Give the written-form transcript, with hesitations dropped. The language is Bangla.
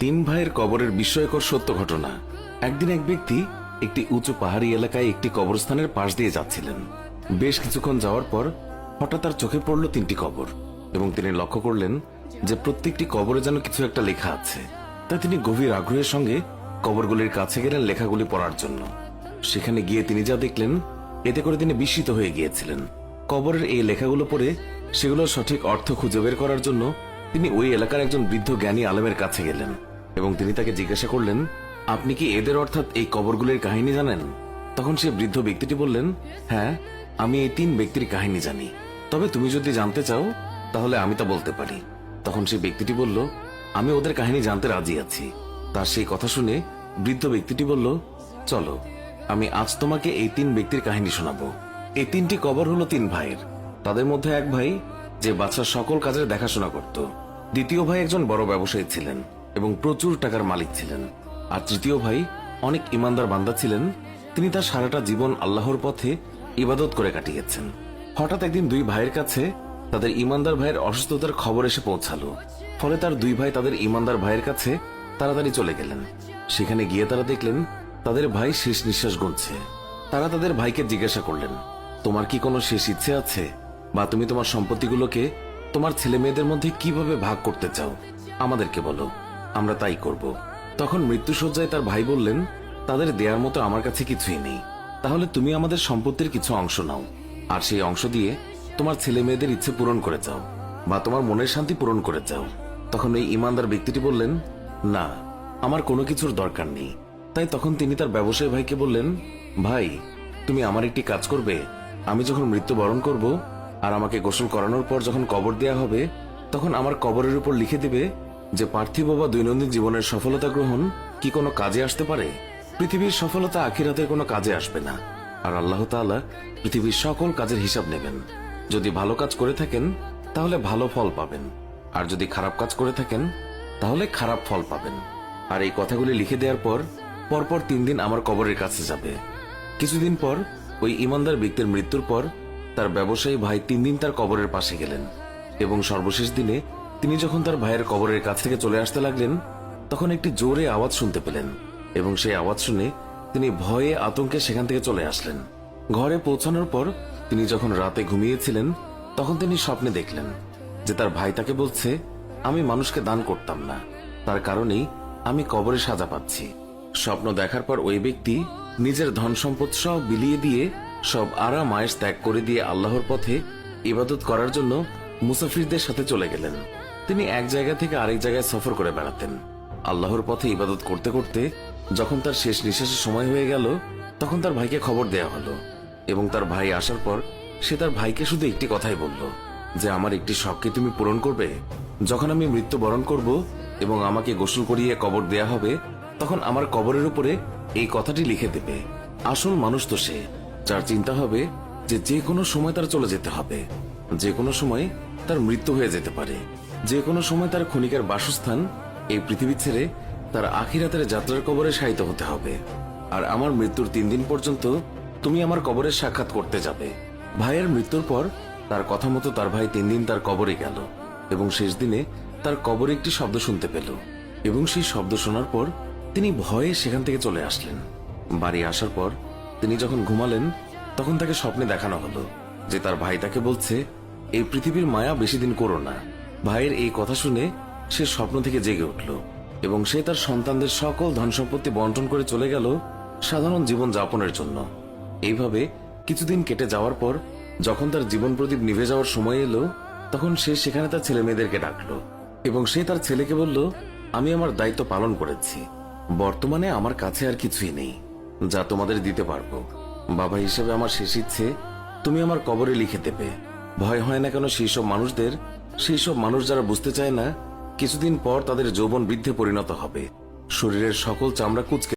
তিন ভাইয়ের কবরের বিস্ময়কর সত্য ঘটনা। একদিন এক ব্যক্তি একটি উঁচু পাহাড়ি এলাকায় একটি কবরস্থানের পাশ দিয়ে যাচ্ছিলেন। বেশ কিছুক্ষণ যাওয়ার পর হঠাৎ তার চোখে পড়ল তিনটি কবর, এবং তিনি লক্ষ্য করলেন যে প্রত্যেকটি কবরে যেন কিছু একটা লেখা আছে। তাই তিনি গভীর আগ্রহের সঙ্গে কবরগুলির কাছে গেলেন লেখাগুলি পড়ার জন্য। সেখানে গিয়ে তিনি যা দেখলেন, এতে করে তিনি বিস্মিত হয়ে গিয়েছিলেন। কবরের এই লেখাগুলো পড়ে সেগুলোর সঠিক অর্থ খুঁজে বের করার জন্য তিনি ওই এলাকার একজন বৃদ্ধ জ্ঞানী আলেমের কাছে গেলেন, এবং তিনি তাকে জিজ্ঞাসা করলেন, আপনি কি এদের অর্থাৎ এই কবরগুলির কাহিনী জানেন? তখন সে বৃদ্ধ ব্যক্তিটি বললেন, হ্যাঁ, আমি এই তিন ব্যক্তির কাহিনী জানি, তবে তুমি যদি জানতে চাও তাহলে আমি তা বলতে পারি। তখন সেই ব্যক্তিটি বলল, আমি ওদের কাহিনী জানতে রাজি আছি। তার সেই কথা শুনে বৃদ্ধ ব্যক্তিটি বলল, চলো, আমি আজ তোমাকে এই তিন ব্যক্তির কাহিনী শোনাবো। এই তিনটি কবর হলো তিন ভাইয়ের। তাদের মধ্যে এক ভাই যে বাদশার সকল কাজের দেখাশোনা করত, দ্বিতীয় ভাই একজন বড় ব্যবসায়ী ছিলেন এবং প্রচুর টাকার মালিক ছিলেন, আর তৃতীয় ভাই অনেক ইমানদার বান্দা ছিলেন। তিনি তার সারাটা জীবন আল্লাহর পথে ইবাদত করে কাটিয়েছেন। হঠাৎ একদিন দুই ভাইয়ের কাছে তাদের ইমানদার ভাইয়ের অসুস্থতার খবর এসে পৌঁছালো। ফলে তার দুই ভাই তাদের ইমানদার ভাইয়ের কাছে তাড়াতাড়ি চলে গেলেন। সেখানে গিয়ে তারা দেখলেন তাদের ভাই শেষ নিঃশ্বাস গুনছে। তারা তাদের ভাইকে জিজ্ঞাসা করলেন, তোমার কি কোনো শেষ ইচ্ছে আছে, বা তুমি তোমার সম্পত্তিগুলোকে তোমার ছেলে মেয়েদের মধ্যে কিভাবে ভাগ করতে চাও? আমাদেরকে বলো, আমরা তাই করব। তখন মৃত্যুশয্যায় তার ভাই বললেন, তাদের দেওয়ার মতো আমার কাছে কিছুই নেই। তাহলে তুমি আমাদের সম্পত্তির কিছু অংশ নাও, আর সেই অংশ দিয়ে তোমার ছেলে মেয়েদের ইচ্ছে পূরণ করে যাও, বা তোমার মনের শান্তি পূরণ করে যাও। তখন এই ইমানদার ব্যক্তিটি বললেন, না, আমার কোনো কিছুর দরকার নেই। তাই তখন তিনি তার ব্যবসায়ী ভাইকে বললেন, ভাই, তুমি আমার একটি কাজ করবে। আমি যখন মৃত্যুবরণ করব আর আমাকে গোসল করানোর পর যখন কবর দেয়া হবে, তখন আমার কবরের উপর লিখে দিবে যে পার্থিব বা দৈনন্দিন জীবনের সফলতা গ্রহণ কি কোনো কাজে আসতে পারে? পৃথিবীর সফলতা আখিরাতের কোনো কাজে আসবে না, আর আল্লাহ তাআলা পৃথিবীর সকল কাজের হিসাব নেবেন। যদি ভালো কাজ করে থাকেন তাহলে ভালো ফল পাবেন, আর যদি খারাপ কাজ করে থাকেন তাহলে খারাপ ফল পাবেন। আর এই কথাগুলি লিখে দেওয়ার পর পরপর 3 দিন আমার কবরের কাছে যাবে। কিছুদিন পর ওই ইমানদার ব্যক্তির মৃত্যুর পর তার ব্যবসায়ী ভাই 3 দিন তার কবরের পাশে গেলেন, এবং সর্বশেষ দিনে তিনি যখন তার ভাইয়ের কবরের কাছ থেকে চলে আসতে লাগলেন, তখন একটি জোরে আওয়াজ শুনতে পেলেন, এবং সেই আওয়াজ শুনে তিনি ভয়ে আতঙ্কে সেখান থেকে চলে আসলেন। ঘরে পৌঁছানোর পর তিনি যখন রাতে ঘুমিয়েছিলেন, তখন তিনি স্বপ্নে দেখলেন যে তার ভাই তাকে বলছে, আমি মানুষকে দান করতাম না, তার কারণেই আমি কবরে সাজা পাচ্ছি। স্বপ্ন দেখার পর ওই ব্যক্তি নিজের ধন সম্পদ সব বিলিয়ে দিয়ে, সব আরাম আয়েশ ত্যাগ করে দিয়ে আল্লাহর পথে ইবাদত করার জন্য মুসাফিরদের সাথে চলে গেলেন। তিনি এক জায়গা থেকে আরেক জায়গায় সফর করে বেড়াতেন। আল্লাহর পথে ইবাদত করতে করতে যখন তার শেষ নিঃশ্বাসের সময় হয়ে গেল, তখন তার ভাইকে খবর দেয়া হলো, এবং তার ভাই আসার পর সে তার ভাইকে শুধু একটি কথাই বলল, যে আমার একটি শখকে তুমি পূরণ করবে? যখন আমি মৃত্যুবরণ করব এবং আমাকে গোসল করিয়ে কবর দেয়া হবে, তখন আমার কবরের উপরে এই কথাটি লিখে দেবে। আসল মানুষ তো সে, যার চিন্তা হবে যে যে কোনো সময় তার চলে যেতে হবে, যে কোনো সময় তার মৃত্যু হয়ে যেতে পারে, যে কোনো সময় তার ক্ষণিকের বাসস্থান এই পৃথিবী ছেড়ে তার আখিরাতের যাত্রার কবরে শায়িত হতে হবে। আর আমার মৃত্যুর 3 দিন পর্যন্ত তুমি আমার কবরের সাক্ষাৎ করতে যাবে। ভাইয়ের মৃত্যুর পর তার কথা মতো তার ভাই 3 দিন তার কবরে গেল, এবং শেষ দিনে তার কবরে একটি শব্দ শুনতে পেল, এবং সেই শব্দ শোনার পর তিনি ভয়ে সেখান থেকে চলে আসলেন। বাড়ি আসার পর তিনি যখন ঘুমালেন, তখন তাকে স্বপ্নে দেখানো হলো যে তার ভাই তাকে বলছে, এই পৃথিবীর মায়া বেশি দিন করো না। ভাইয়ের এই কথা শুনে সে স্বপ্ন থেকে জেগে উঠল, এবং সে তার সন্তানদের সকল ধন সম্পত্তি বন্টন করে চলে গেল সাধারণ জীবন যাপনের জন্য। এইভাবে কিছুদিন কেটে যাওয়ার পর যখন তার জীবন প্রদীপ নিভে যাওয়ার সময় এলো, তখন সে সেখানে তার ছেলে মেয়েদেরকে ডাকলো, এবং সে তার ছেলেকে বলল, আমি আমার দায়িত্ব পালন করেছি। বর্তমানে আমার কাছে আর কিছুই নেই যা তোমাদের দিতে পারবো। বাবা হিসেবে আমার শেষ ইচ্ছে তুমি আমার কবরে লিখে দেবে। ভয় হয় না কেন সেই সব মানুষদের, সেই সব মানুষ যারা বুঝতে চায় না কিছুদিন পর তাদের যৌবন বৃদ্ধে পরিণত হবে, শরীরের সকল চামড়া কুঁচকে